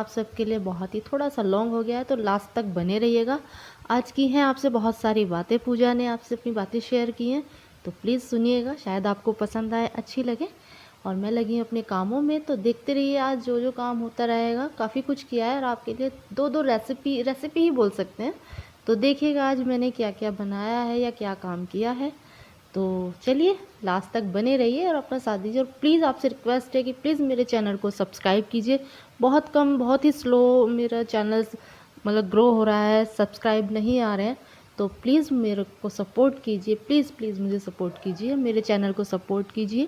आप सबके लिए बहुत ही थोड़ा सा लॉन्ग हो गया है, तो लास्ट तक बने रहिएगा। आज की हैं आपसे बहुत सारी बातें, पूजा ने आपसे अपनी बातें शेयर की हैं, तो प्लीज़ सुनिएगा, शायद आपको पसंद आए, अच्छी लगे। और मैं लगी हूँ अपने कामों में, तो देखते रहिए आज जो जो काम होता रहेगा। काफ़ी कुछ किया है और आपके लिए दो रेसिपी ही बोल सकते हैं। तो देखिएगा आज मैंने क्या क्या बनाया है या क्या काम किया है। तो चलिए लास्ट तक बने रहिए और अपना साथ दीजिए। और प्लीज़ आपसे रिक्वेस्ट है कि प्लीज़ मेरे चैनल को सब्सक्राइब कीजिए। बहुत ही स्लो मेरा चैनल मतलब ग्रो हो रहा है, सब्सक्राइब नहीं आ रहे हैं, तो प्लीज़ मेरे को सपोर्ट कीजिए। प्लीज़ मुझे सपोर्ट कीजिए, मेरे चैनल को सपोर्ट कीजिए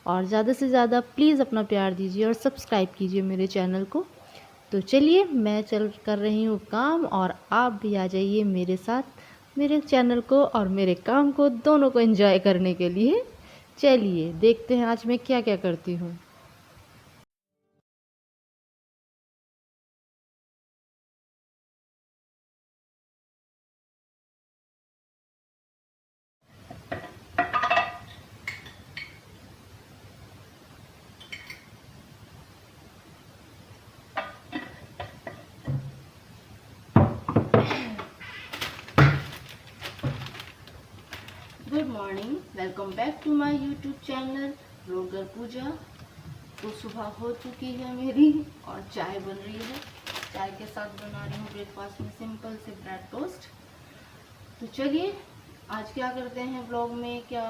और ज़्यादा से ज़्यादा प्लीज़ अपना प्यार दीजिए और सब्सक्राइब कीजिए मेरे चैनल को। तो चलिए मैं चल कर रही हूँ काम और आप भी आ जाइए मेरे साथ मेरे चैनल को और मेरे काम को दोनों को एंजॉय करने के लिए। चलिए देखते हैं आज मैं क्या क्या करती हूँ। Good morning, welcome back to my YouTube channel blogger Pooja. तो सुबह हो चुकी है मेरी और चाय बन रही है। चाय के साथ बना रही हूँ ब्रेकफास्ट में सिंपल से ब्रेड टोस्ट। तो चलिए आज क्या करते हैं, ब्लॉग में क्या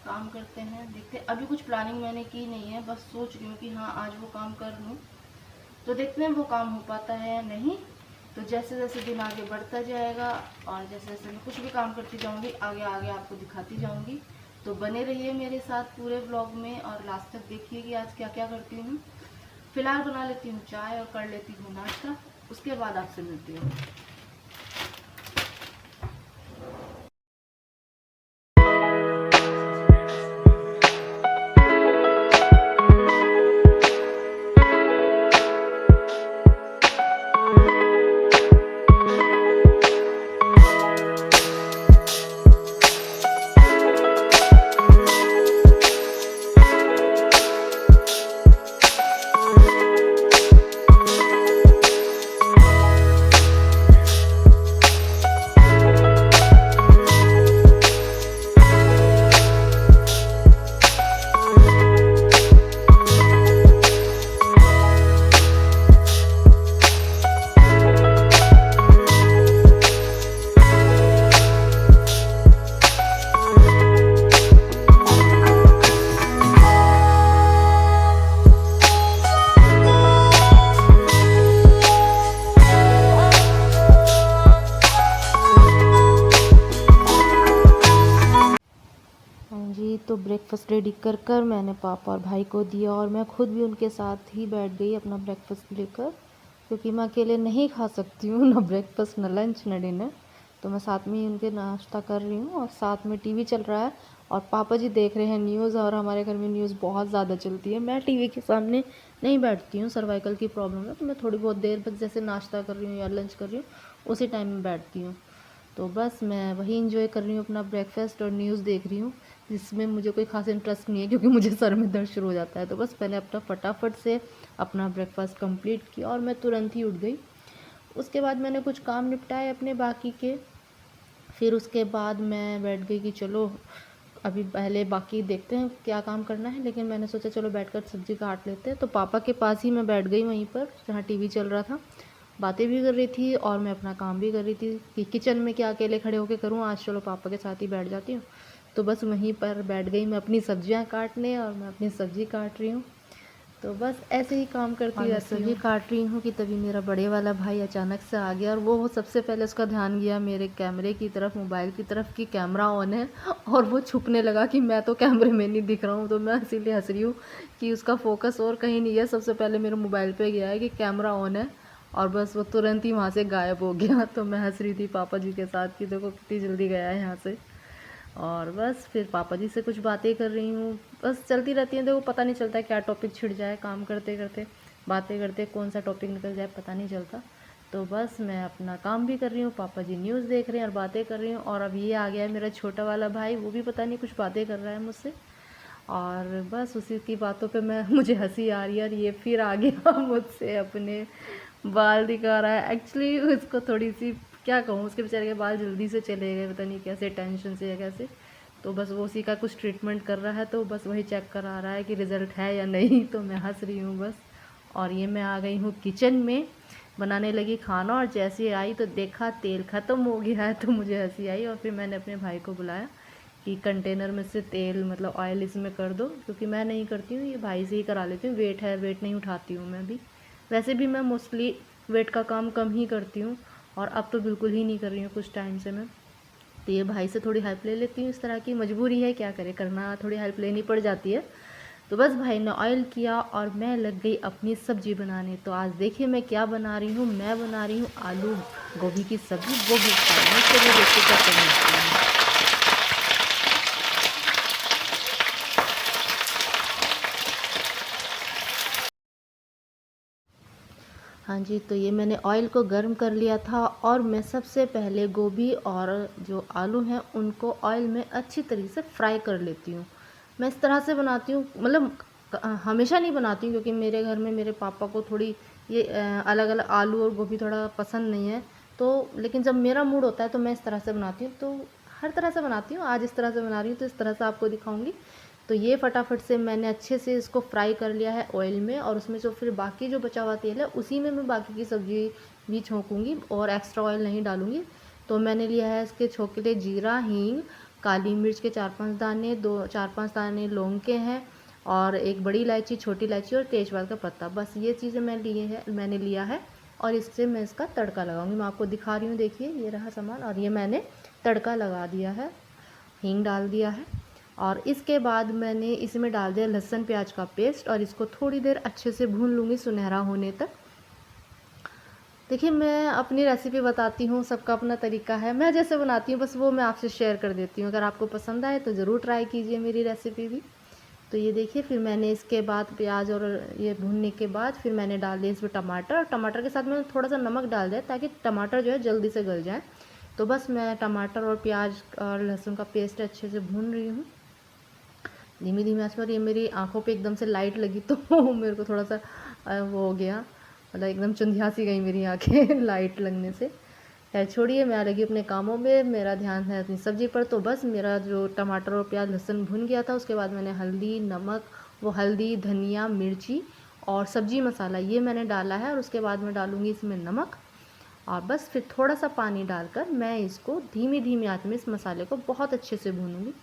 काम करते हैं देखते हैं। अभी कुछ प्लानिंग मैंने की नहीं है, बस सोच रही हूँ कि हाँ आज वो काम कर लूँ, तो देखते हैं वो काम हो पाता है या नहीं। तो जैसे जैसे दिन आगे बढ़ता जाएगा और जैसे जैसे मैं कुछ भी काम करती जाऊंगी आगे आगे आपको दिखाती जाऊंगी। तो बने रहिए मेरे साथ पूरे ब्लॉग में और लास्ट तक देखिए कि आज क्या क्या करती हूँ। फिलहाल बना लेती हूँ चाय और कर लेती हूँ नाश्ता, उसके बाद आपसे मिलती हूँ। हाँ जी, तो ब्रेकफास्ट रेडी कर कर मैंने पापा और भाई को दिया और मैं खुद भी उनके साथ ही बैठ गई अपना ब्रेकफास्ट लेकर, क्योंकि मैं अकेले नहीं खा सकती हूँ ना ब्रेकफास्ट ना लंच ना डिनर। तो मैं साथ में ही उनके नाश्ता कर रही हूँ और साथ में टीवी चल रहा है और पापा जी देख रहे हैं न्यूज़। और हमारे घर में न्यूज़ बहुत ज़्यादा चलती है, मैं टीवी के सामने नहीं बैठती हूँ, सर्वाइकल की प्रॉब्लम है, तो मैं थोड़ी बहुत देर बस जैसे नाश्ता कर रही हूँ या लंच कर रही हूँ उसी टाइम में बैठती हूँ। तो बस मैं वही इंजॉय कर रही हूँ अपना ब्रेकफास्ट और न्यूज़ देख रही हूँ, जिसमें मुझे कोई खास इंटरेस्ट नहीं है क्योंकि मुझे सर में दर्द शुरू हो जाता है। तो बस मैंने अपना फटाफट से अपना ब्रेकफास्ट कंप्लीट किया और मैं तुरंत ही उठ गई। उसके बाद मैंने कुछ काम निपटाए अपने बाकी के, फिर उसके बाद मैं बैठ गई कि चलो अभी पहले बाकी देखते हैं क्या काम करना है। लेकिन मैंने सोचा चलो बैठकर सब्ज़ी काट लेते हैं, तो पापा के पास ही मैं बैठ गई वहीं पर जहाँ टीवी चल रहा था। बातें भी कर रही थी और मैं अपना काम भी कर रही थी कि किचन में क्या अकेले खड़े होकर करूँ, आज चलो पापा के साथ ही बैठ जाती हूँ। तो बस वहीं पर बैठ गई मैं अपनी सब्जियां काटने और मैं अपनी सब्ज़ी काट रही हूँ। तो बस ऐसे ही काम करती रहती हूँ। सब्ज़ी काट रही हूँ कि तभी मेरा बड़े वाला भाई अचानक से आ गया और वो सबसे पहले उसका ध्यान गया मेरे कैमरे की तरफ, मोबाइल की तरफ कि कैमरा ऑन है, और वो छुपने लगा कि मैं तो कैमरे में नहीं दिख रहा हूँ। तो मैं इसीलिए हंस रही हूँ कि उसका फोकस और कहीं नहीं है, सबसे पहले मेरे मोबाइल पे गया है कि कैमरा ऑन है, और बस वो तुरंत ही वहाँ से गायब हो गया। तो मैं हंस रही थी पापा जी के साथ कि देखो कितनी जल्दी गया है यहाँ से। और बस फिर पापा जी से कुछ बातें कर रही हूँ, बस चलती रहती हैं, देखो पता नहीं चलता है क्या टॉपिक छिड़ जाए, काम करते करते बातें करते कौन सा टॉपिक निकल जाए पता नहीं चलता। तो बस मैं अपना काम भी कर रही हूँ, पापा जी न्यूज़ देख रहे हैं और बातें कर रही हूँ। और अब ये आ गया है मेरा छोटा वाला भाई, वो भी पता नहीं कुछ बातें कर रहा है मुझसे, और बस उसी की बातों पे मुझे हंसी आ रही है। और ये फिर आ गया मुझसे अपने बाल दिखा रहा है। एक्चुअली उसको थोड़ी सी, क्या कहूँ, उसके बेचारे के बाल जल्दी से चले गए, पता नहीं कैसे, टेंशन से या कैसे। तो बस वो उसी का कुछ ट्रीटमेंट कर रहा है, तो बस वही चेक करा रहा है कि रिज़ल्ट है या नहीं। तो मैं हंस रही हूँ बस। और ये मैं आ गई हूँ किचन में, बनाने लगी खाना, और जैसे आई तो देखा तेल ख़त्म हो गया है। तो मुझे हंसी आई, और फिर मैंने अपने भाई को बुलाया कि कंटेनर में से तेल, मतलब ऑयल इसमें कर दो, क्योंकि मैं नहीं करती हूँ, ये भाई से ही करा लेती हूँ। वेट है, वेट नहीं उठाती हूँ मैं भी। वैसे भी मैं मोस्टली वेट का काम कम ही करती हूँ, और अब तो बिल्कुल ही नहीं कर रही हूँ कुछ टाइम से मैं। तो ये भाई से थोड़ी हेल्प ले लेती हूँ, इस तरह की मजबूरी है, क्या करे, करना, थोड़ी हेल्प लेनी पड़ जाती है। तो बस भाई ने ऑयल किया और मैं लग गई अपनी सब्जी बनाने। तो आज देखिए मैं क्या बना रही हूँ। मैं बना रही हूँ आलू गोभी की सब्ज़ी, वो भी खाने के लिए। देखिए क्या करना है। हाँ जी, तो ये मैंने ऑयल को गर्म कर लिया था, और मैं सबसे पहले गोभी और जो आलू हैं उनको ऑयल में अच्छी तरीके से फ्राई कर लेती हूँ। मैं इस तरह से बनाती हूँ, मतलब हमेशा नहीं बनाती हूँ, क्योंकि मेरे घर में मेरे पापा को थोड़ी ये अलग अलग आलू और गोभी थोड़ा पसंद नहीं है। तो लेकिन जब मेरा मूड होता है तो मैं इस तरह से बनाती हूँ। तो हर तरह से बनाती हूँ, आज इस तरह से बना रही हूँ तो इस तरह से आपको दिखाऊँगी। तो ये फटाफट से मैंने अच्छे से इसको फ्राई कर लिया है ऑयल में, और उसमें जो फिर बाकी जो बचा हुआ तेल है उसी में मैं बाकी की सब्ज़ी भी छोंकूँगी, और एक्स्ट्रा ऑयल नहीं डालूँगी। तो मैंने लिया है इसके छोंक के लिए जीरा, हींग, काली मिर्च के 4-5 दाने, 4-5 दाने लौंग के हैं, और एक बड़ी इलायची, छोटी इलायची, और तेज़पात का पत्ता। बस ये चीज़ें मैंने लिया है, और इससे मैं इसका तड़का लगाऊंगी। मैं आपको दिखा रही हूँ, देखिए ये रहा सामान, और ये मैंने तड़का लगा दिया है, हींग डाल दिया है। और इसके बाद मैंने इसमें डाल दिया लहसुन प्याज का पेस्ट, और इसको थोड़ी देर अच्छे से भून लूँगी सुनहरा होने तक। देखिए मैं अपनी रेसिपी बताती हूँ, सबका अपना तरीका है, मैं जैसे बनाती हूँ बस वो मैं आपसे शेयर कर देती हूँ। अगर आपको पसंद आए तो ज़रूर ट्राई कीजिए मेरी रेसिपी भी। तो ये देखिए, फिर मैंने इसके बाद प्याज और ये भूनने के बाद फिर मैंने डाल दिया इसमें टमाटर, और टमाटर के साथ मैंने थोड़ा सा नमक डाल दिया ताकि टमाटर जो है जल्दी से गल जाए। तो बस मैं टमाटर और प्याज और लहसुन का पेस्ट अच्छे से भून रही हूँ धीमी धीमी आंच पर। ये मेरी आंखों पे एकदम से लाइट लगी तो मेरे को थोड़ा सा वो हो गया, मतलब एकदम चुंधिया सी गई मेरी आंखें लाइट लगने से। खैर छोड़िए, मैं लगी अपने कामों में, मेरा ध्यान है अपनी सब्ज़ी पर। तो बस मेरा जो टमाटर और प्याज लहसुन भुन गया था, उसके बाद मैंने हल्दी, नमक, वो हल्दी, धनिया, मिर्ची और सब्ज़ी मसाला ये मैंने डाला है, और उसके बाद मैं डालूँगी इसमें नमक। और बस फिर थोड़ा सा पानी डालकर मैं इसको धीमी धीमी आंच में इस मसाले को बहुत अच्छे से भूनूंगी।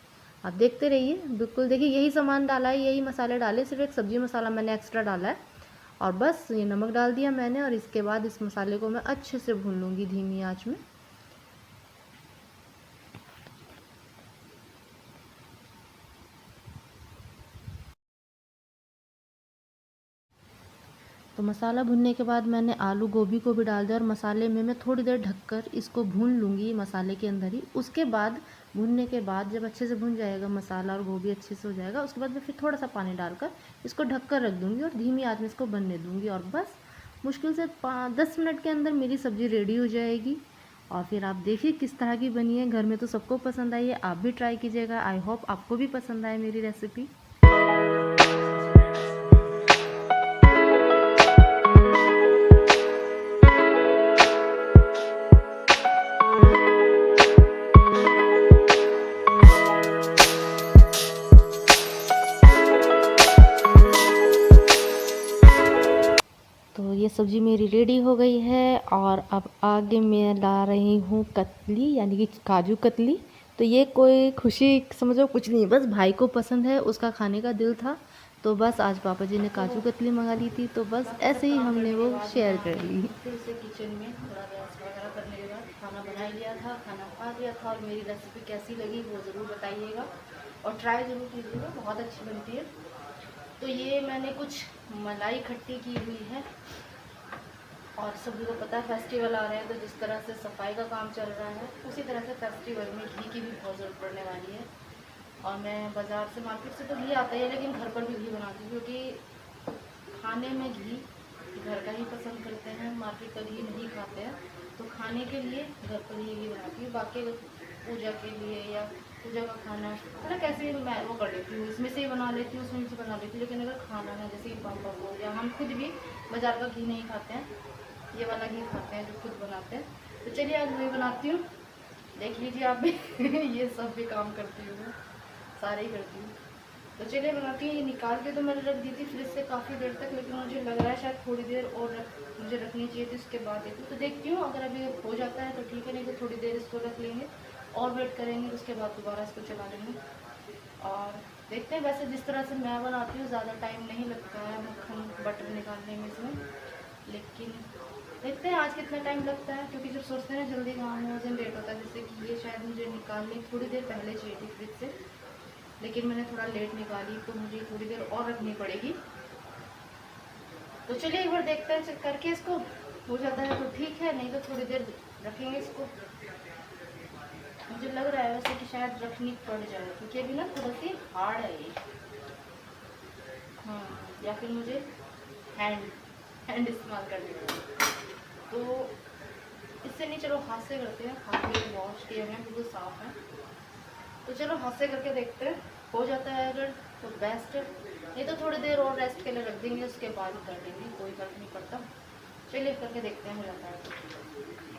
आप देखते रहिए। बिल्कुल देखिए, यही सामान डाला है, यही मसाले डाले, सिर्फ एक सब्ज़ी मसाला मैंने एक्स्ट्रा डाला है। और बस ये नमक डाल दिया मैंने, और इसके बाद इस मसाले को मैं अच्छे से भून लूँगी धीमी आंच में। तो मसाला भुनने के बाद मैंने आलू गोभी को भी डाल दिया, और मसाले में मैं थोड़ी देर ढककर इसको भून लूँगी मसाले के अंदर ही। उसके बाद भुनने के बाद जब अच्छे से भुन जाएगा मसाला और गोभी अच्छे से हो जाएगा, उसके बाद मैं फिर थोड़ा सा पानी डालकर इसको ढककर रख दूँगी, और धीमी आंच में इसको बनने दूँगी। और बस मुश्किल से 10 मिनट के अंदर मेरी सब्ज़ी रेडी हो जाएगी। और फिर आप देखिए किस तरह की बनी है। घर में तो सबको पसंद आई है, आप भी ट्राई कीजिएगा। आई होप आपको भी पसंद आए मेरी रेसिपी। तो ये सब्ज़ी मेरी रेडी हो गई है, और अब आगे मैं ला रही हूँ कतली, यानी कि काजू कतली। तो ये कोई खुशी समझो कुछ नहीं, बस भाई को पसंद है, उसका खाने का दिल था, तो बस आज पापा जी ने काजू कतली मंगा ली थी, तो बस ऐसे ही हमने वो शेयर कर ली। फिर से किचन में थोड़ा रेस्ट वगैरह करने के बाद खाना बना लिया था, खाना खा लिया था, और मेरी रेसिपी कैसी लगी वो ज़रूर बताइएगा, और ट्राई ज़रूर कीजिएगा, बहुत अच्छी बनती है। तो ये मैंने कुछ मलाई खट्टी की हुई है, और सभी को पता है फेस्टिवल आ रहे हैं, तो जिस तरह से सफाई का काम चल रहा है उसी तरह से फेस्टिवल में घी की भी बहुत ज़रूरत पड़ने वाली है। और मैं बाज़ार से, मार्केट से तो घी आता है, लेकिन घर पर भी घी बनाती हूँ, क्योंकि खाने में घी घर का ही पसंद करते हैं, मार्केट का घी नहीं खाते हैं। तो खाने के लिए घर पर ही घी बनाती हूँ, बाकी पूजा के लिए या पूजा का खाना मतलब कैसे मैं वो कर लेती हूँ, इसमें से ही बना लेती हूँ, उसमें से बना लेती हूँ। लेकिन अगर खाना है जैसे पापा को या हम खुद भी बाज़ार का घी नहीं खाते हैं, ये वाला घी खाते हैं जो खुद बनाते हैं। तो चलिए आज वही बनाती हूँ, देख लीजिए आप भी ये सब भी काम करती हूँ मैं, सारे ही करती हूँ। तो चलिए बनाती हूँ। ये निकाल के तो मैंने रख दी थी फ्रिज से काफ़ी देर तक, लेकिन मुझे लग रहा है शायद थोड़ी देर और मुझे रखनी चाहिए थी, उसके बाद देखूँ। तो देखती हूँ, अगर अभी हो जाता है तो ठीक है, नहीं तो थोड़ी देर इसको रख लेंगे और वेट करेंगे, उसके बाद दोबारा इसको चला लेंगे और देखते हैं। वैसे जिस तरह से मैं बनाती हूँ ज़्यादा टाइम नहीं लगता है मक्खन बटर निकालने में इसमें, लेकिन देखते हैं आज कितना टाइम लगता है, क्योंकि जब सोचते हैं जल्दी काम हो उस दिन लेट होता है। जैसे कि ये शायद मुझे निकालने थोड़ी देर पहले चाहिए थी फ्रिज से, लेकिन मैंने थोड़ा लेट निकाली, तो मुझे थोड़ी देर और रखनी पड़ेगी। तो चलिए एक बार देखते हैं चेक करके इसको, हो जाता है तो ठीक है, नहीं तो थोड़ी देर रखेंगे इसको। मुझे लग रहा है वैसे कि शायद रखनी पड़ जाए, क्योंकि अभी ना थोड़ा सी हार्ड है ये। हाँ, या फिर मुझे हैंड इस्तेमाल करनी पड़ेगी। तो इससे नहीं, चलो हाथ से करते हैं, हाथ में वॉश किए हुए हैं, बिल्कुल साफ है। तो चलो हाथ से करके देखते हैं, हो जाता है अगर तो बेस्ट, नहीं तो थोड़ी देर और रेस्ट के लिए रख देंगे, उसके बाद कर देंगे, कोई फर्क नहीं पड़ता। चलिए करके देखते हैं हो जाता है तो।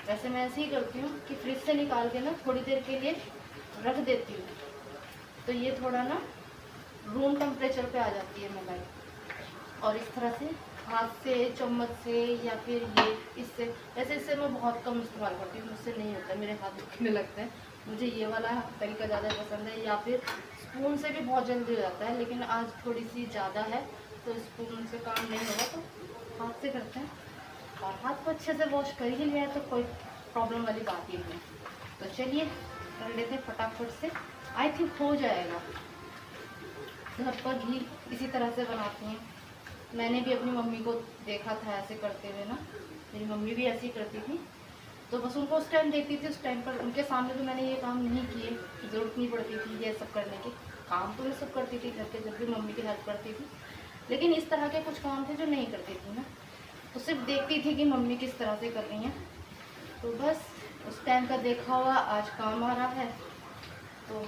वैसे मैं ऐसे ही करती हूँ कि फ्रिज से निकाल के ना थोड़ी देर के लिए रख देती हूँ, तो ये थोड़ा ना रूम टेम्परेचर पे आ जाती है मलाई। और इस तरह से हाथ से, चम्मच से, या फिर ये इससे, वैसे इससे मैं बहुत कम इस्तेमाल करती हूँ, मुझसे नहीं होता, मेरे हाथ दुखने लगते हैं। मुझे ये वाला तरीका ज़्यादा पसंद है, या फिर स्पून से भी बहुत जल्दी हो जाता है, लेकिन आज थोड़ी सी ज़्यादा है तो स्पून से काम नहीं होगा, तो हाथ से करते हैं। और हाथ को अच्छे से वॉश कर ही लिया है तो कोई प्रॉब्लम वाली बात ही नहीं। तो चलिए कर लेते हैं फटाफट से, आई थिंक हो जाएगा। घर पर घी इसी तरह से बनाती हैं, मैंने भी अपनी मम्मी को देखा था ऐसे करते हुए ना, मेरी मम्मी भी ऐसे ही करती थी। तो बस उनको उस टाइम देखती थी, उस टाइम पर उनके सामने तो मैंने ये काम नहीं किए, ज़रूरत नहीं पड़ती थी ये सब करने की। काम तो मैं सब करती थी घर के, जब भी मम्मी की हेल्प करती थी, लेकिन इस तरह के कुछ काम थे जो नहीं करती थी ना, तो सिर्फ देखती थी कि मम्मी किस तरह से कर रही हैं। तो बस उस टाइम का देखा हुआ आज काम आ रहा है, तो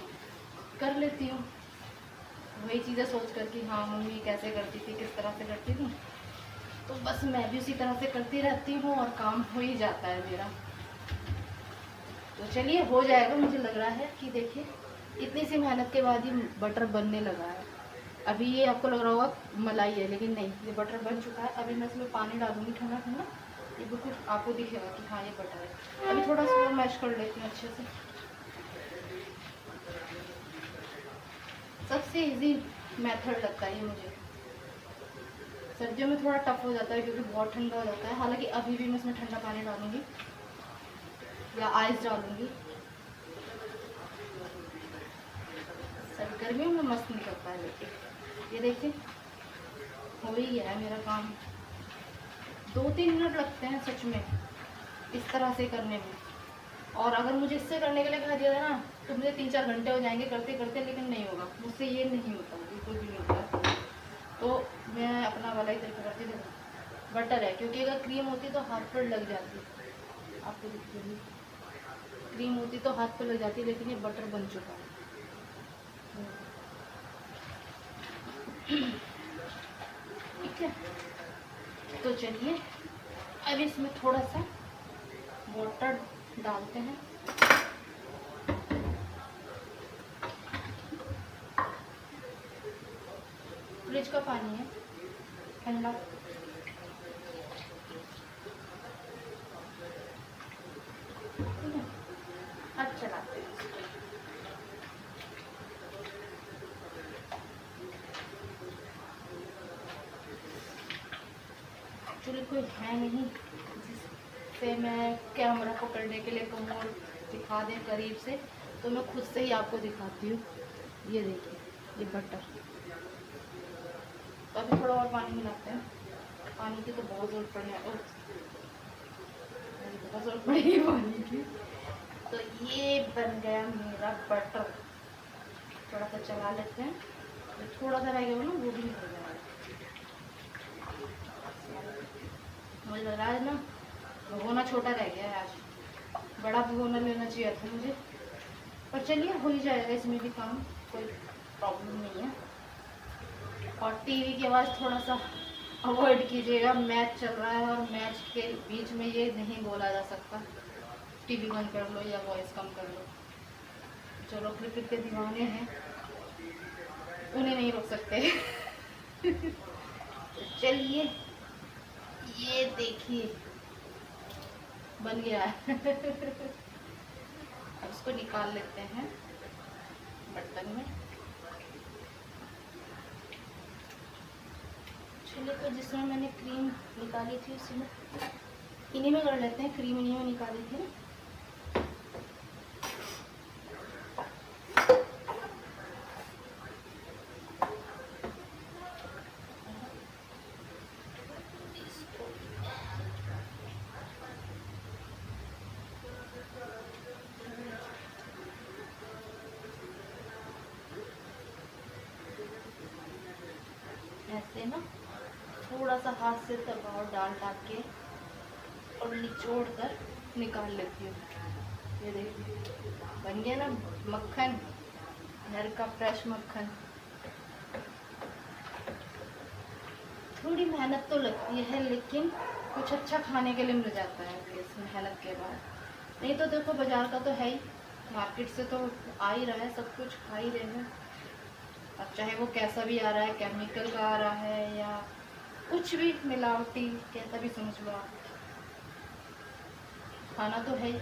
कर लेती हूँ वही चीज़ें सोच कर कि हाँ मम्मी कैसे करती थी, किस तरह से करती थी, तो बस मैं भी उसी तरह से करती रहती हूँ और काम हो ही जाता है मेरा। तो चलिए हो जाएगा, मुझे लग रहा है कि देखिए इतनी सी मेहनत के बाद ही बटर बनने लगा है। अभी ये आपको लग रहा होगा मलाई है, लेकिन नहीं, ये बटर बन चुका है। अभी मैं इसमें पानी डालूंगी ठंडा ठंडा, ये बिल्कुल आपको दिखेगा कि हाँ ये बटर है। अभी थोड़ा सा मैश कर लेती हूँ अच्छे से। सबसे इजी मेथड लगता है ये मुझे, सर्दियों में थोड़ा टफ हो जाता है क्योंकि बहुत ठंडा हो जाता है। हालांकि अभी भी मैं इसमें ठंडा पानी डालूंगी या आइस डालूंगी, सर गर्मियों में मस्त निकलता है। लेकिन ये देखिए हो ही गया है मेरा काम, 2-3 मिनट लगते हैं सच में इस तरह से करने में। और अगर मुझे इससे करने के लिए कहा दिया था ना तो मुझे 3-4 घंटे हो जाएंगे करते करते, लेकिन नहीं होगा मुझसे, ये नहीं होता, बिल्कुल भी नहीं होता। तो मैं अपना वाला ही तरीका करती थी। बटर है क्योंकि अगर क्रीम होती तो हाथ पर लग जाती, आपको दिखती होगी, क्रीम होती तो हाथ पर लग जाती, लेकिन ये बटर बन चुका है। ठीक है, तो चलिए अब इसमें थोड़ा सा वाटर डालते हैं। फ्रिज का पानी है ठंडा, ठीक है। अब चलाते हैं, एक्चुअली कोई है नहीं जिससे मैं कैमरा पकड़ने के लिए कहूँ और दिखा दें करीब से, तो मैं खुद से ही आपको दिखाती हूँ। ये देखिए ये बटर, तो अभी थोड़ा और पानी मिलाते हैं, पानी की तो बहुत ज़रूरत पड़ने बहुत ज़रूरत पड़ेगी पानी की। तो ये बन गया मेरा बटर, थोड़ा सा चला लेते हैं, तो थोड़ा सा रह गया ना वो भी निकल जाएगा। मुझे लग रहा है ना भगोना छोटा रह गया है, आज बड़ा भगोना लेना चाहिए था मुझे, पर चलिए हो ही जाएगा इसमें भी काम, कोई प्रॉब्लम नहीं है। और टीवी की आवाज़ थोड़ा सा अवॉइड कीजिएगा, मैच चल रहा है और मैच के बीच में ये नहीं बोला जा सकता टीवी बंद कर लो या वॉइस कम कर लो। जो लोग क्रिकेट के दीवाने हैं उन्हें नहीं रोक सकते। तो चलिए, ये देखिए बन गया है। अब इसको निकाल लेते हैं बर्तन में। चलिए, तो जिसमें मैंने क्रीम निकाली थी उसी में, इन्हीं में कर लेते हैं। क्रीम इन्हीं में निकाली थी ना। ऐसे ना थोड़ा सा हाथ से दबाव डाल के और निचोड़ कर निकाल लेती हूँ। ये देखिए बन गया ना मक्खन, घर का फ्रेश मक्खन। थोड़ी मेहनत तो लगती है लेकिन कुछ अच्छा खाने के लिए मिल जाता है इस मेहनत के बाद। नहीं तो देखो बाजार का तो है ही, मार्केट से तो आ ही रहा है, सब कुछ खा ही रहे हैं। अब चाहे वो कैसा भी आ रहा है, केमिकल का आ रहा है या कुछ भी मिलावटी, कैसा भी समझ लो आप, खाना तो है ही।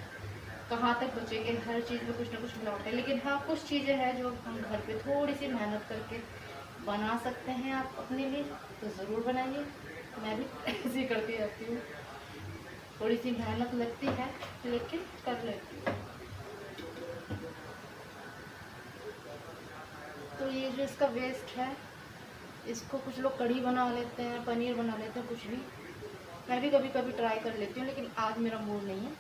कहाँ तक बचेंगे, हर चीज़ में कुछ ना कुछ मिलावट है। लेकिन हाँ, कुछ चीज़ें हैं जो हम घर पे थोड़ी सी मेहनत करके बना सकते हैं आप अपने लिए, तो ज़रूर बनाइए। मैं भी ऐसे ही करती रहती हूँ, थोड़ी सी मेहनत लगती है लेकिन कर लेती हूँ। तो ये जो इसका वेस्ट है, इसको कुछ लोग कढ़ी बना लेते हैं, पनीर बना लेते हैं, कुछ भी। मैं भी कभी कभी ट्राई कर लेती हूँ लेकिन आज मेरा मूड नहीं है।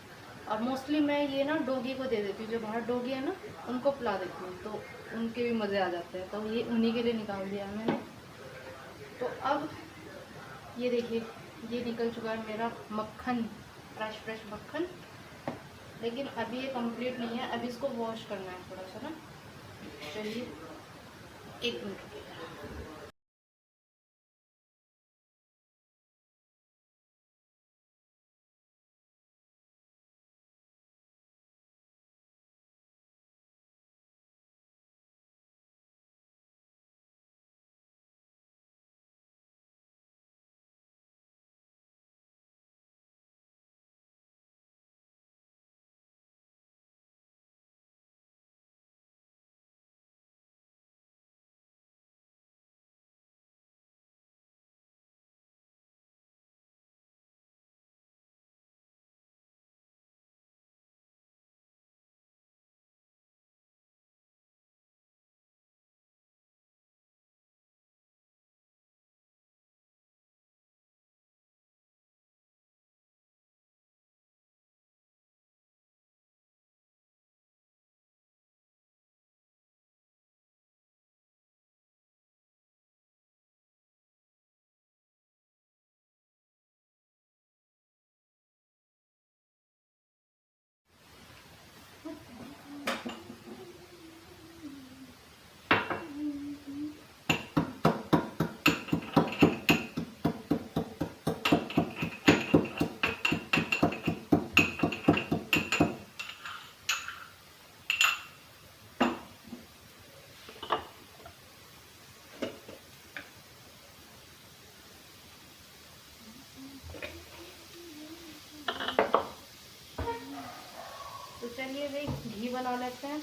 और मोस्टली मैं ये ना डॉगी को दे देती हूँ, जो बाहर डॉगी है ना उनको पिला देती हूँ, तो उनके भी मज़े आ जाते हैं। तो ये उन्हीं के लिए निकाल दिया है मैंने। तो अब ये देखिए, ये निकल चुका है मेरा मक्खन, फ्रेश फ्रेश मक्खन। लेकिन अभी ये कंप्लीट नहीं है, अभी इसको वॉश करना है थोड़ा सा ना। चलिए, एक मिनट। तो चलिए भाई, घी बना लेते हैं।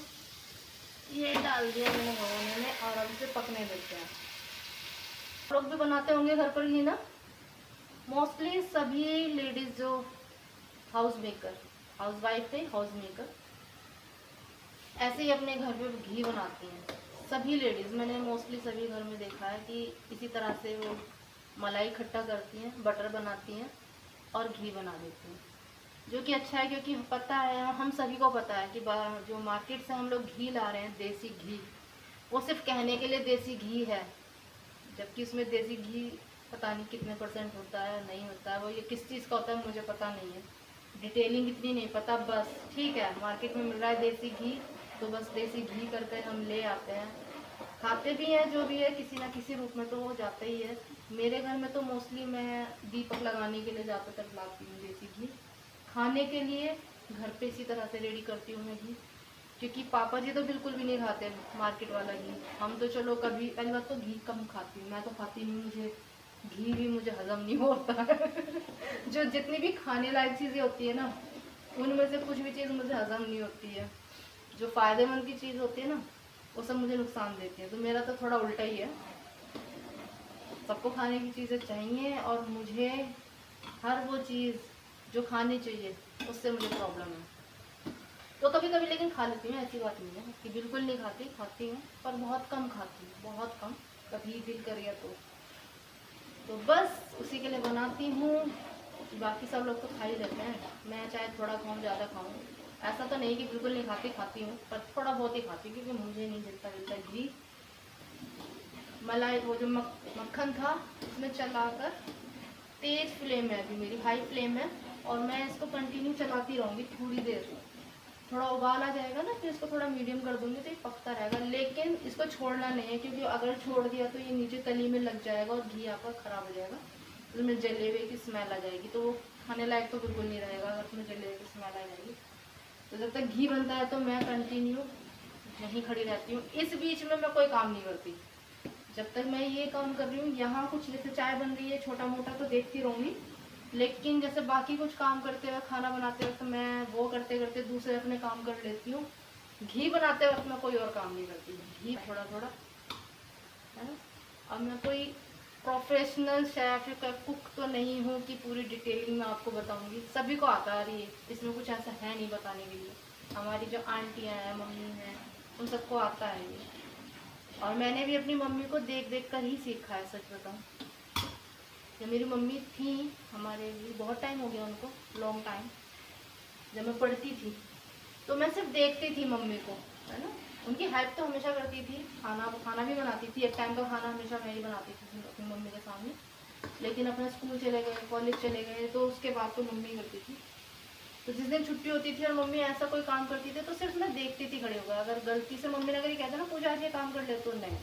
ये डाल दिया मैंने भगोने में और अब इसे पकने देते हैं। लोग भी बनाते होंगे घर पर घी ना, मोस्टली सभी लेडीज जो हाउस मेकर, हाउस वाइफ थे, हाउस मेकर, ऐसे ही अपने घर पे घी बनाती हैं। सभी लेडीज़, मैंने मोस्टली सभी घर में देखा है कि इसी तरह से वो मलाई इकट्ठा करती हैं, बटर बनाती हैं और घी बना देती हैं, जो कि अच्छा है। क्योंकि पता है, हम सभी को पता है कि जो मार्केट से हम लोग घी ला रहे हैं, देसी घी, वो सिर्फ कहने के लिए देसी घी है, जबकि उसमें देसी घी पता नहीं कितने % होता है, नहीं होता है। वो ये किस चीज़ का होता है मुझे पता नहीं है, डिटेलिंग इतनी नहीं पता। बस ठीक है, मार्केट में मिल रहा है देसी घी, तो बस देसी घी करके हम ले आते हैं, खाते भी हैं, जो भी है किसी ना किसी रूप में तो वो जाता ही है। मेरे घर में तो मोस्टली मैं दीपक लगाने के लिए ज़्यादातर लाती हूँ देसी घी। खाने के लिए घर पे इसी तरह से रेडी करती हूँ मैं घी, क्योंकि पापा जी तो बिल्कुल भी नहीं खाते मार्केट वाला घी। हम तो चलो कभी, पहली बात तो घी कम खाती हूँ, मैं तो खाती नहीं, मुझे घी भी मुझे हजम नहीं होता है जो जितनी भी खाने लायक चीज़ें होती है ना, उनमें से कुछ भी चीज़ मुझे हजम नहीं होती है। जो फ़ायदेमंद की चीज़ होती है ना, वो सब मुझे नुकसान देती है। तो मेरा तो थोड़ा उल्टा ही है, सबको खाने की चीज़ें चाहिए और मुझे हर वो चीज़ जो खानी चाहिए उससे मुझे प्रॉब्लम है। तो कभी कभी लेकिन खा लेती हूँ, ऐसी बात नहीं है कि बिल्कुल नहीं खाती, खाती हूँ पर बहुत कम खाती हूँ, बहुत कम, कभी दिल कर गया तो बस उसी के लिए बनाती हूँ। बाकी सब लोग तो खा ही लेते हैं, मैं चाहे थोड़ा खाऊँ ज़्यादा खाऊँ, ऐसा तो नहीं कि बिल्कुल नहीं खाती, खाती हूँ पर थोड़ा बहुत ही खाती हूँ, क्योंकि मुझे नहीं जलता घी। मलाई वो जो मक्खन था उसमें चलाकर, तेज फ्लेम है अभी मेरी, हाई फ्लेम है, और मैं इसको कंटिन्यू चलाती रहूँगी थोड़ी देर। थोड़ा उबाल आ जाएगा ना, फिर इसको थोड़ा मीडियम कर दूँगी तो ये पकता रहेगा, लेकिन इसको छोड़ना नहीं है, क्योंकि अगर छोड़ दिया तो ये नीचे तली में लग जाएगा और घी आपका ख़राब हो जाएगा, उसमें जले हुए की स्मेल आ जाएगी, तो वो खाने लायक तो बिल्कुल नहीं रहेगा अगर उसमें जले हुए की स्मेल आ जाएगी। तो जब तक घी बनता है तो मैं कंटिन्यू यहीं खड़ी रहती हूँ। इस बीच में मैं कोई काम नहीं करती, जब तक मैं ये काम कर रही हूँ, यहाँ कुछ जैसे चाय बन रही है छोटा मोटा तो देखती रहूँगी, लेकिन जैसे बाकी कुछ काम करते हुए, खाना बनाते वक्त मैं वो करते करते दूसरे अपने काम कर लेती हूँ। घी बनाते वक्त मैं कोई और काम नहीं करती, घी थोड़ा थोड़ा है ना। अब मैं कोई प्रोफेशनल शेफ या कुक तो नहीं हूँ कि पूरी डिटेलिंग में आपको बताऊँगी, सभी को आता है ये, इसमें कुछ ऐसा है नहीं बताने के लिए। हमारी जो आंटियाँ हैं, मम्मी हैं, उन सबको आता है ये, और मैंने भी अपनी मम्मी को देख देख कर ही सीखा है, सच बताऊँ। जब मेरी मम्मी थी, हमारे लिए बहुत टाइम हो गया उनको, लॉन्ग टाइम, जब मैं पढ़ती थी तो मैं सिर्फ देखती थी मम्मी को, है ना। उनकी हेल्प तो हमेशा करती थी, खाना भी बनाती थी, एक टाइम का खाना हमेशा मैं ही बनाती थी अपनी मम्मी के सामने। लेकिन अपना स्कूल चले गए, कॉलेज चले गए, तो उसके बाद तो मम्मी करती थी। तो जिस दिन छुट्टी होती थी और मम्मी ऐसा कोई काम करती थी तो सिर्फ मैं देखती थी खड़े होकर। अगर गलती से मम्मी ने अगर ये कहता ना पूजा आज ये काम कर ले, तो नहीं,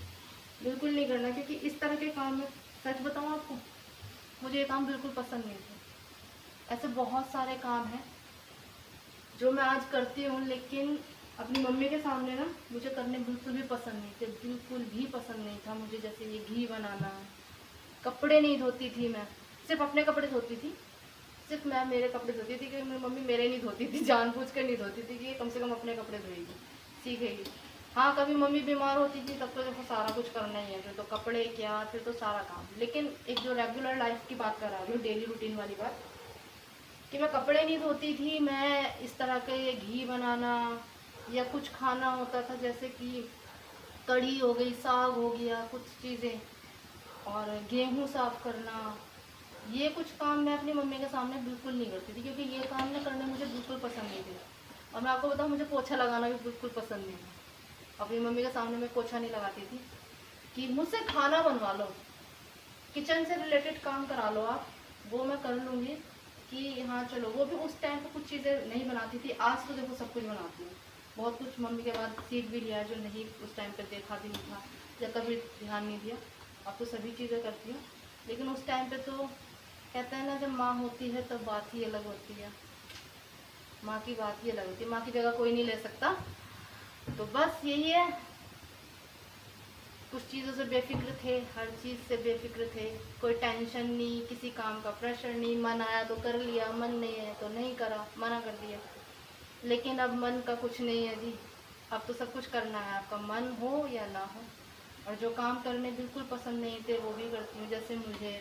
बिल्कुल नहीं करना, क्योंकि इस तरह के काम में सच बताऊँ आपको, मुझे ये काम बिल्कुल पसंद नहीं थे। ऐसे बहुत सारे काम हैं जो मैं आज करती हूँ, लेकिन अपनी मम्मी के सामने ना मुझे करने बिल्कुल भी पसंद नहीं थे, बिल्कुल भी पसंद नहीं था मुझे। जैसे ये घी बनाना, कपड़े नहीं धोती थी मैं, सिर्फ अपने कपड़े धोती थी, सिर्फ मैं मेरे कपड़े धोती थी, क्योंकि मेरी मम्मी मेरे नहीं धोती थी, जानबूझ कर नहीं धोती थी कि कम से कम अपने कपड़े धोएगी, सीखेगी। हाँ, कभी मम्मी बीमार होती थी तब तो देखो सारा कुछ करना ही है, फिर तो कपड़े क्या, फिर तो सारा काम। लेकिन एक जो रेगुलर लाइफ की बात कर रही हूँ, डेली रूटीन वाली बात, कि मैं कपड़े नहीं धोती थी, मैं इस तरह के घी बनाना या कुछ खाना होता था, जैसे कि कढ़ी हो गई, साग हो गया, कुछ चीज़ें, और गेहूँ साफ करना, ये कुछ काम मैं अपनी मम्मी के सामने बिल्कुल नहीं करती थी, क्योंकि ये काम ना करने मुझे बिल्कुल पसंद नहीं थे। और मैं आपको बताऊँ, मुझे पोछा लगाना भी बिल्कुल पसंद नहीं था। अपनी मम्मी के सामने मैं पोछा नहीं लगाती थी, कि मुझसे खाना बनवा लो, किचन से रिलेटेड काम करा लो आप, वो मैं कर लूँगी, कि हाँ चलो। वो भी उस टाइम पर कुछ चीज़ें नहीं बनाती थी, आज तो देखो सब कुछ बनाती हूँ, बहुत कुछ मम्मी के बाद सीख भी लिया है, जो नहीं उस टाइम पर देखा भी नहीं था या कभी ध्यान नहीं दिया। अब तो सभी चीज़ें करती हूँ, लेकिन उस टाइम पे तो कहते हैं ना, जब माँ होती है तब बात ही अलग होती है, माँ की बात ही अलग होती है, माँ की जगह कोई नहीं ले सकता। तो बस यही है, कुछ चीज़ों से बेफिक्र थे, हर चीज़ से बेफिक्र थे, कोई टेंशन नहीं, किसी काम का प्रेशर नहीं, मन आया तो कर लिया, मन नहीं आया तो नहीं करा, मना कर दिया। लेकिन अब मन का कुछ नहीं है जी, अब तो सब कुछ करना है, आपका मन हो या ना हो। और जो काम करने बिल्कुल पसंद नहीं थे वो भी करती हूँ। जैसे मुझे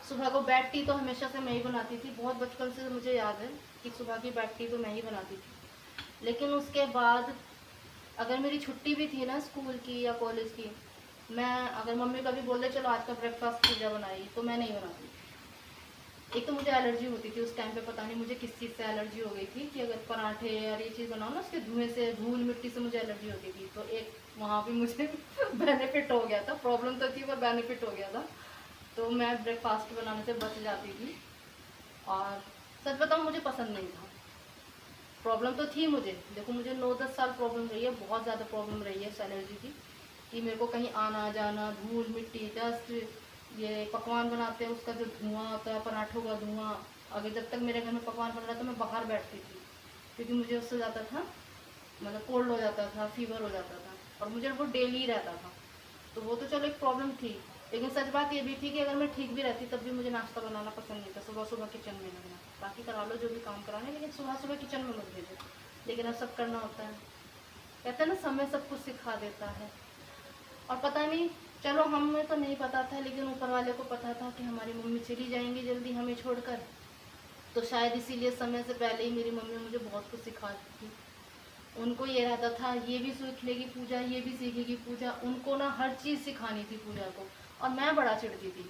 सुबह को बेड टी तो हमेशा से मैं ही बनाती थी, बहुत बचपन से मुझे याद है कि सुबह की बेड टी तो मैं ही बनाती थी। लेकिन उसके बाद अगर मेरी छुट्टी भी थी ना स्कूल की या कॉलेज की, मैं अगर मम्मी कभी बोल दे चलो आज का ब्रेकफास्ट पूजा बनाई, तो मैं नहीं बनाती। एक तो मुझे एलर्जी होती थी उस टाइम पे, पता नहीं मुझे किस चीज़ से एलर्जी हो गई थी, कि अगर पराठे और ये चीज़ बनाओ ना, उसके धुएं से, धूल मिट्टी से मुझे एलर्जी होती थी। तो एक वहाँ पे मुझे बेनिफिट हो गया था, प्रॉब्लम तो थी पर बेनिफिट हो गया था, तो मैं ब्रेकफास्ट बनाने से बच जाती थी। और सच बताऊँ, मुझे पसंद नहीं था, प्रॉब्लम तो थी मुझे, देखो मुझे 9-10 साल प्रॉब्लम रही है, बहुत ज़्यादा प्रॉब्लम रही है इस एलर्जी की, कि मेरे को कहीं आना जाना, धूल मिट्टी, डस्ट, ये पकवान बनाते हैं उसका जो धुआं होता है, पराठों का धुआं। अगर जब तक मेरे घर में पकवान बन रहा था मैं बाहर बैठती थी, क्योंकि मुझे उससे जाता था, मतलब कोल्ड हो जाता था, फीवर हो जाता था, और मुझे वो डेली रहता था। तो वो तो चलो एक प्रॉब्लम थी, लेकिन सच बात ये भी थी कि अगर मैं ठीक भी रहती तब भी मुझे नाश्ता बनाना पसंद नहीं था, सुबह सुबह किचन में लगना। बाकी करा लो जो भी काम कराने, लेकिन सुबह सुबह किचन में मत भेजो। लेकिन अब सब करना होता है, कहते हैं ना समय सब कुछ सिखा देता है। और पता नहीं, चलो हमें तो नहीं पता था, लेकिन ऊपर वाले को पता था कि हमारी मम्मी चली जाएंगी जल्दी हमें छोड़कर। तो शायद इसीलिए समय से पहले ही मेरी मम्मी मुझे बहुत कुछ सिखा दी थी। उनको ये रहता था ये भी सीख लेगी पूजा, ये भी सीखेगी पूजा। उनको ना हर चीज़ सिखानी थी पूजा को। और मैं बड़ा चिढ़ती थी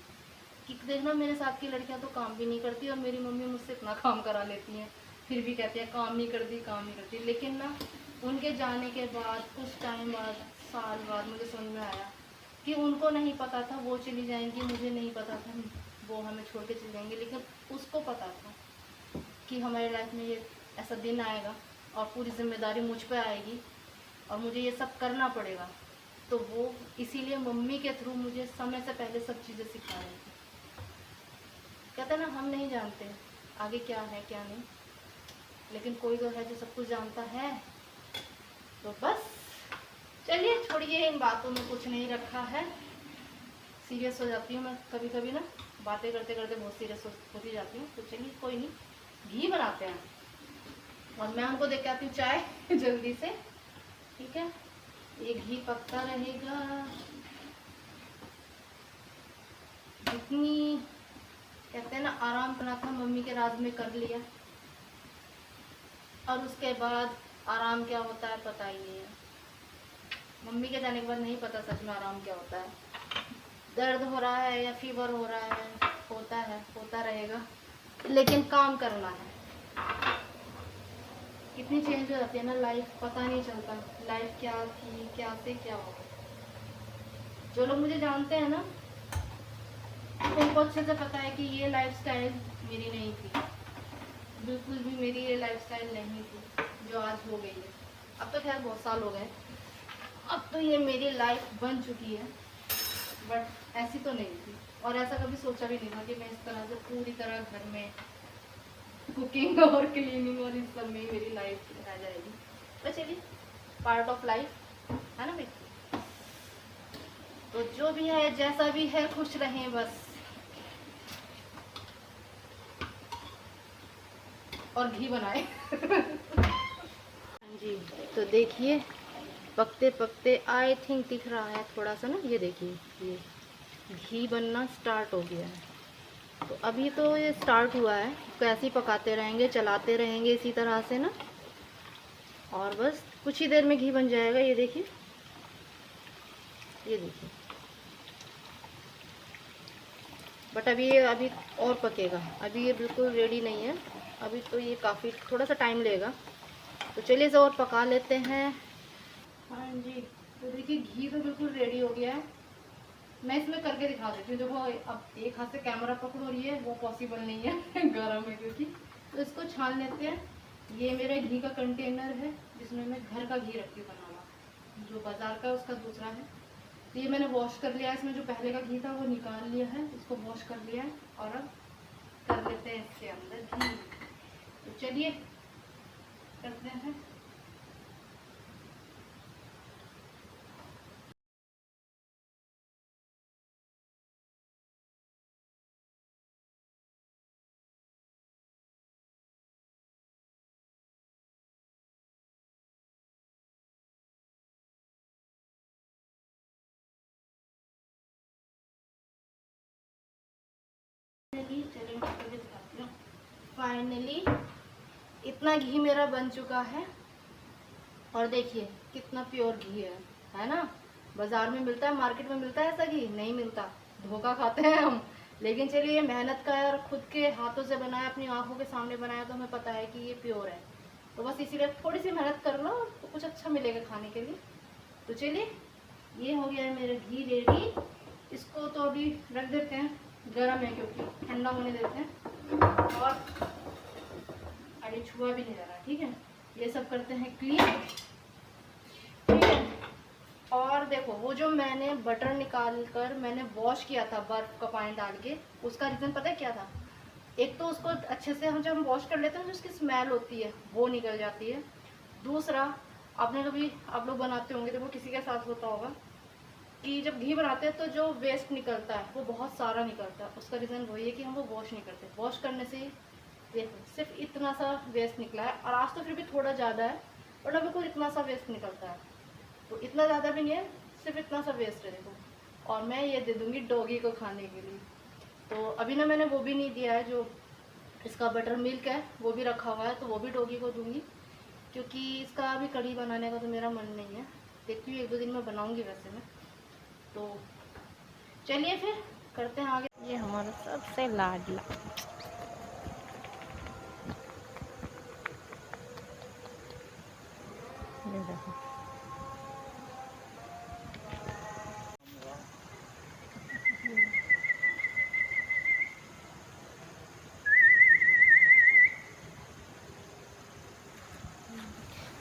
कि देखना मेरे साथ की लड़कियां तो काम भी नहीं करती और मेरी मम्मी मुझसे इतना काम करा लेती हैं, फिर भी कहती है काम नहीं करती, काम नहीं करती। लेकिन ना उनके जाने के बाद कुछ टाइम बाद, साल बाद, मुझे समझ में आया कि उनको नहीं पता था वो चली जाएंगी, मुझे नहीं पता था वो हमें छोड़ के चली जाएंगी, लेकिन उसको पता था कि हमारी लाइफ में ये ऐसा दिन आएगा और पूरी जिम्मेदारी मुझ पर आएगी और मुझे ये सब करना पड़ेगा। तो वो इसीलिए मम्मी के थ्रू मुझे समय से पहले सब चीज़ें सिखा रही थी। कहते हैं ना हम नहीं जानते आगे क्या है क्या नहीं, लेकिन कोई तो है जो सब कुछ जानता है। तो बस चलिए छोड़िए, इन बातों में कुछ नहीं रखा है। सीरियस हो जाती हूँ मैं कभी कभी ना, बातें करते करते बहुत सीरियस होती जाती हूँ। तो चलिए कोई नहीं, घी बनाते हैं और मैं उनको देख के आती हूँ चाय जल्दी से, ठीक है। ये घी पकता रहेगा, जितनी कहते हैं ना आराम करना था मम्मी के राज में कर लिया, और उसके बाद आराम क्या होता है पता ही नहीं है। मम्मी के जाने के बाद नहीं पता सच में आराम क्या होता है। दर्द हो रहा है या फीवर हो रहा है, होता रहेगा, लेकिन काम करना है। कितनी चेंज हो जाती है ना लाइफ, पता नहीं चलता लाइफ क्या थी, क्या से क्या हो। जो लोग मुझे जानते हैं ना उनको अच्छे से पता है कि ये लाइफस्टाइल मेरी नहीं थी, बिल्कुल भी मेरी ये लाइफस्टाइल नहीं थी जो आज हो गई है। अब तो खैर बहुत साल हो गए, अब तो ये मेरी लाइफ बन चुकी है, बट ऐसी तो नहीं थी। और ऐसा कभी सोचा भी नहीं था कि मैं इस तरह से पूरी तरह घर में कुकिंग और क्लीनिंग और इस सब में मेरी लाइफ रह जाएगी। तो चलिए पार्ट ऑफ लाइफ है ना भाई। तो जो भी है जैसा भी है खुश रहें बस, और घी बनाए हाँ जी। तो देखिए पकते पकते आई थिंक दिख रहा है थोड़ा सा ना, ये देखिए ये घी बनना स्टार्ट हो गया है। तो अभी तो ये स्टार्ट हुआ है, इसको ऐसे ही पकाते रहेंगे, चलाते रहेंगे इसी तरह से ना, और बस कुछ ही देर में घी बन जाएगा। ये देखिए, ये देखिए। बट अभी और पकेगा, अभी ये बिल्कुल रेडी नहीं है, अभी तो ये काफ़ी थोड़ा सा टाइम लेगा। तो चलिए इसे और पका लेते हैं। हाँ जी, तो देखिए घी तो बिल्कुल रेडी हो गया है। मैं इसमें करके दिखा देती हूँ। देखो अब एक हाथ से कैमरा पकड़ो और ये वो पॉसिबल नहीं है गर्म है क्योंकि। तो इसको छान लेते हैं। ये मेरा घी का कंटेनर है जिसमें मैं घर का घी रखती हूँ बना हुआ, जो बाजार का उसका दूसरा है। तो ये मैंने वॉश कर लिया है, इसमें जो पहले का घी था वो निकाल लिया है, इसको वॉश कर लिया है। और अब कर लेते हैं इसके अंदर घी। तो चलिए करते हैं। फाइनली इतना घी मेरा बन चुका है, और देखिए कितना प्योर घी है ना। बाजार में मिलता है, मार्केट में मिलता है ऐसा घी? नहीं मिलता, धोखा खाते हैं हम। लेकिन चलिए मेहनत का है और खुद के हाथों से बनाया, अपनी आंखों के सामने बनाया, तो हमें पता है कि ये प्योर है। तो बस इसीलिए थोड़ी सी मेहनत कर लो तो कुछ अच्छा मिलेगा खाने के लिए। तो चलिए ये हो गया है मेरा घी रेडी। इसको तो अभी रख देते हैं, गर्म है क्योंकि, ठंडा होने देते हैं। और अभी छुआ भी नहीं जा रहा, ठीक है। ये सब करते हैं क्लीन, ठीक है। और और देखो वो जो मैंने बटर निकाल कर मैंने वॉश किया था बर्फ़ का पानी डाल के, उसका रीज़न पता है क्या था? एक तो उसको अच्छे से हम जब हम वॉश कर लेते हैं जो उसकी स्मेल होती है वो निकल जाती है। दूसरा, आपने कभी आप लोग बनाते होंगे, देखो किसी के साथ होता होगा कि जब घी बनाते हैं तो जो वेस्ट निकलता है वो बहुत सारा निकलता है। उसका रीज़न वही है कि हम वो वॉश नहीं करते। वॉश करने से देखो सिर्फ इतना सा वेस्ट निकला है, और आज तो फिर भी थोड़ा ज़्यादा है, और अभी कुछ इतना सा वेस्ट निकलता है। तो इतना ज़्यादा भी नहीं है, सिर्फ इतना सा वेस्ट है देखो। और मैं ये दे दूँगी डॉगी को खाने के लिए। तो अभी ना मैंने वो भी नहीं दिया है, जो इसका बटर मिल्क है वो भी रखा हुआ है, तो वो भी डॉगी को दूँगी, क्योंकि इसका अभी कढ़ी बनाने का तो मेरा मन नहीं है। देखती हूँ 1-2 दिन में बनाऊँगी वैसे मैं। तो चलिए फिर करते हैं आगे। ये हमारा सबसे लाडला ये देखो।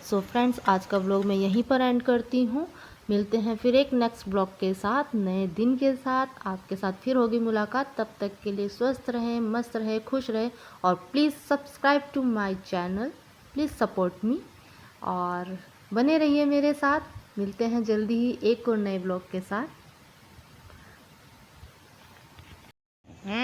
सो फ्रेंड्स, आज का व्लॉग मैं यहीं पर एंड करती हूँ। मिलते हैं फिर एक नेक्स्ट ब्लॉग के साथ, नए दिन के साथ। आपके साथ फिर होगी मुलाकात। तब तक के लिए स्वस्थ रहें, मस्त रहें, खुश रहें, और please subscribe to my channel. Please support me और बने रहिए मेरे साथ। मिलते हैं जल्दी ही एक और नए ब्लॉग के साथ।